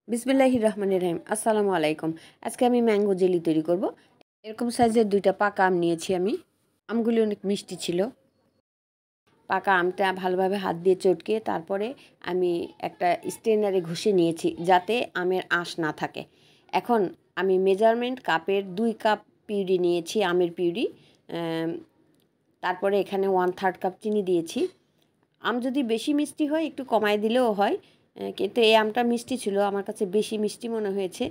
বিসমিল্লাহির রহমানির রহিম। আসসালামু আলাইকুম। আজকে আমি ম্যাঙ্গো জেলি তৈরি করব। এরকম সাইজের 2টা পাকা আম নিয়েছি আমি। আমগুলি অনেক মিষ্টি ছিল। পাকা আমটা ভালোভাবে হাত দিয়ে চটকে তারপরে আমি একটা স্ট্রেনারে ঘষে নিয়েছি যাতে আমের আঁশ না থাকে। এখন আমি মেজারমেন্ট কাপের 2 কাপ পিউরি নিয়েছি, আমের পিউরি। তারপরে এখানে 1/3 কাপ চিনি দিয়েছি। আম যদি বেশি মিষ্টি হয় একটু কমায় দিলেও হয়, কিন্তু এই আমটা মিষ্টি ছিল, আমার কাছে বেশি মিষ্টি মনে হয়েছে,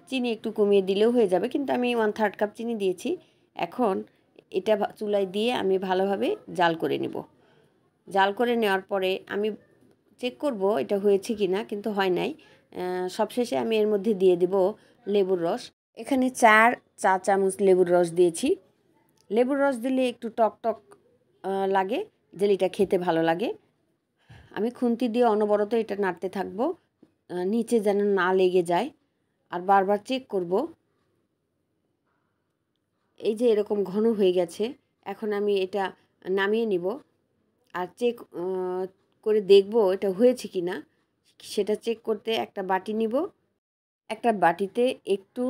চিনি একটু কমিয়ে দিলেও হয়ে যাবে, কিন্তু আমি 1/3 কাপ চিনি দিয়েছি। এখন এটা চুলায় দিয়ে আমি ভালোভাবে জাল করে নেব। জাল করে নেওয়ার পরে আমি চেক করব এটা হয়েছে কি না, কিন্তু হয় নাই। সবশেষে আমি এর মধ্যে দিয়ে দেব লেবুর রস। এখানে 4 চা চামচ লেবুর রস দিয়েছি। লেবুর রস দিলে একটু টক টক লাগে, জেলিটা খেতে ভালো লাগে। আমি খুন্তি দিয়ে অনবরত এটা নাড়তে থাকবো, নিচে যেন না লেগে যায়, আর বারবার চেক করব। এই যে এরকম ঘন হয়ে গেছে, এখন আমি এটা নামিয়ে নিব আর চেক করে দেখব এটা হয়েছে কি না। সেটা চেক করতে একটা বাটি নিব, একটা বাটিতে একটু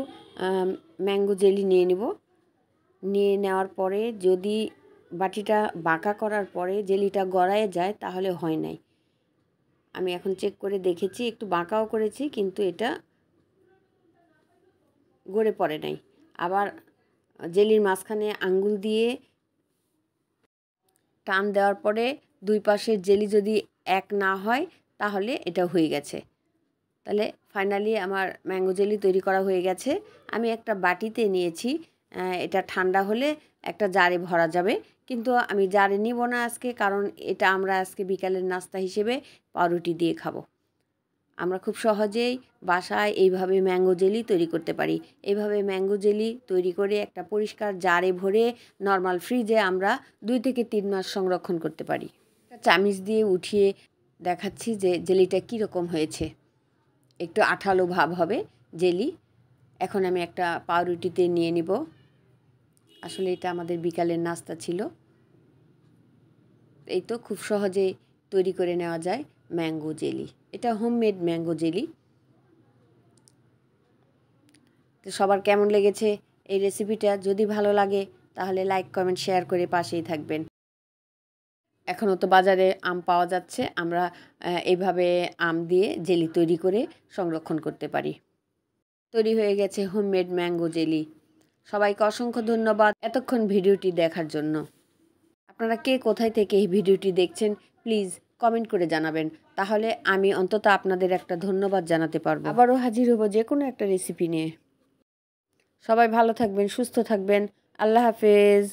ম্যাঙ্গো জেলি নিয়ে নিব। নিয়ে নেওয়ার পরে যদি বাটিটা বাঁকা করার পরে জেলিটা গড়ায় যায় তাহলে হয় নাই। আমি এখন চেক করে দেখেছি, একটু বাঁকাও করেছি কিন্তু এটা গড়ে পড়ে নাই। আবার জেলির মাঝখানে আঙ্গুল দিয়ে টান দেওয়ার পরে 2 পাশের জেলি যদি এক না হয় তাহলে এটা হয়ে গেছে। তাহলে ফাইনালি আমার ম্যাঙ্গো জেলি তৈরি করা হয়ে গেছে। আমি একটা বাটিতে নিয়েছি, এটা ঠান্ডা হলে একটা জারে ভরা যাবে, কিন্তু আমি জারে নিব না আজকে, কারণ এটা আমরা আজকে বিকালের নাস্তা হিসেবে পাউরুটি দিয়ে খাবো। আমরা খুব সহজেই বাসায় এইভাবে ম্যাঙ্গো জেলি তৈরি করতে পারি। এইভাবে ম্যাঙ্গো জেলি তৈরি করে একটা পরিষ্কার জারে ভরে নর্মাল ফ্রিজে আমরা 2 থেকে 3 মাস সংরক্ষণ করতে পারি। একটা চামিচ দিয়ে উঠিয়ে দেখাচ্ছি যে জেলিটা কীরকম হয়েছে। একটু আঠালো ভাব হবে জেলি। এখন আমি একটা পাউরুটিতে নিয়ে নিব। আসলে এটা আমাদের বিকালের নাস্তা ছিল। এই তো খুব সহজে তৈরি করে নেওয়া যায় ম্যাঙ্গো জেলি। এটা হোমমেড ম্যাঙ্গো জেলি। তো সবার কেমন লেগেছে এই রেসিপিটা? যদি ভালো লাগে তাহলে লাইক, কমেন্ট, শেয়ার করে পাশেই থাকবেন। এখনও তো বাজারে আম পাওয়া যাচ্ছে, আমরা এইভাবে আম দিয়ে জেলি তৈরি করে সংরক্ষণ করতে পারি। তৈরি হয়ে গেছে হোমমেড ম্যাঙ্গো জেলি। সবাইকে অসংখ্য ধন্যবাদ এতক্ষণ ভিডিওটি দেখার জন্য। আপনারা কে কোথায় থেকে এই ভিডিওটি দেখছেন প্লিজ কমেন্ট করে জানাবেন, তাহলে আমি অন্তত আপনাদের একটা ধন্যবাদ জানাতে পারবো। আবারও হাজির হব যে কোনো একটা রেসিপি নিয়ে। সবাই ভালো থাকবেন, সুস্থ থাকবেন। আল্লাহ হাফেজ।